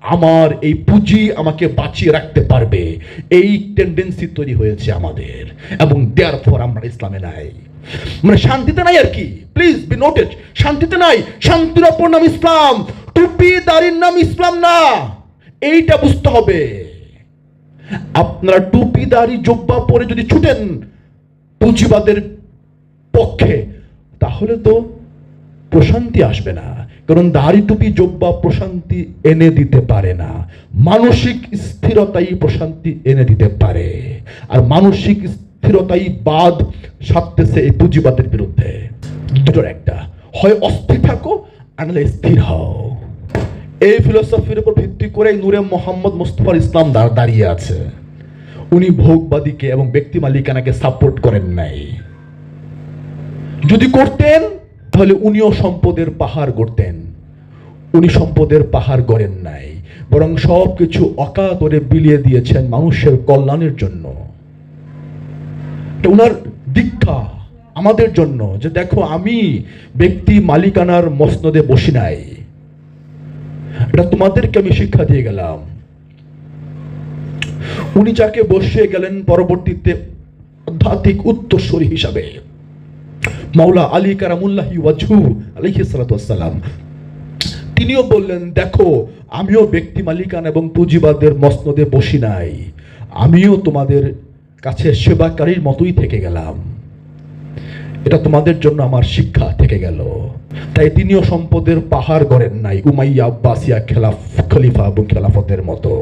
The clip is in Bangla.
আমার এই পুঁজি আমাকে বাঁচিয়ে রাখতে পারবে, এই টেন্ডেন্সি তৈরি হয়েছে আমাদের, এবং দেয়ারফর আমরা ইসলামে নাই, মানে শান্তিতে নাই আর কি। প্লিজ বি নোটেড, শান্তিতে নাই। শান্তির অপর নাম ইসলাম, টুপি দাড়ির নাম ইসলাম না, এইটা বুঝতে হবে। আপনারা টুপি দাড়ি জুব্বা পরে যদি ছুটেন পুঁজিবাদের পক্ষে, তাহলে তো প্রশান্তি আসবে না, কারণ দাড়ি টুপি জুব্বা প্রশান্তি এনে দিতে পারে না। মানসিক স্থিরতাই প্রশান্তি এনে দিতে পারে, আর মানসিক স্থিরতাই বাদ সাধতেছে এই পুঁজিবাদের বিরুদ্ধে। দুটোর একটা, হয় অস্থির থাকো আর নাহলে স্থির হও। এই ফিলোসফির উপর ভিত্তি করে নূরে মোহাম্মদ মুস্তাফা ইসলাম দাঁড়িয়ে আছে। উনি ভোগবাদীকে এবং ব্যক্তি মালিকানাকে সাপোর্ট করেন নাই। যদি করতেন তাহলে উনিও সম্পদের পাহাড় গড়তেন। উনি সম্পদের পাহাড় গড়েন নাই, বরং সবকিছু অকাতরে বিলিয়ে দিয়েছেন মানুষের কল্যাণের জন্য। উনার দীক্ষা আমাদের জন্য, যে দেখো আমি ব্যক্তি মালিকানার মসনদে বসি নাই, এটা তোমাদেরকে আমি শিক্ষা দিয়ে গেলাম। উনি যাকে বসিয়ে গেলেন পরবর্তীতে আধ্যাত্মিক উত্তরসূরি হিসাবে, মাওলা আলী কারামুল্লাহি ওয়াজহু আলাইহিস সালাতু ওয়াস সালাম, তিনিও বললেন দেখো আমিও ব্যক্তি মালিকানা এবং পুঁজিবাদের মসনদে বসি নাই, আমিও তোমাদের কাছে সেবাকারীর মতোই থেকে গেলাম, এটা তোমাদের জন্য আমার শিক্ষা থেকে গেল। তাই তিনিও সম্পদের পাহাড় গড়েন নাই উমাইয়া আব্বাসিয়া খলিফা এবং খেলাফতের মতো।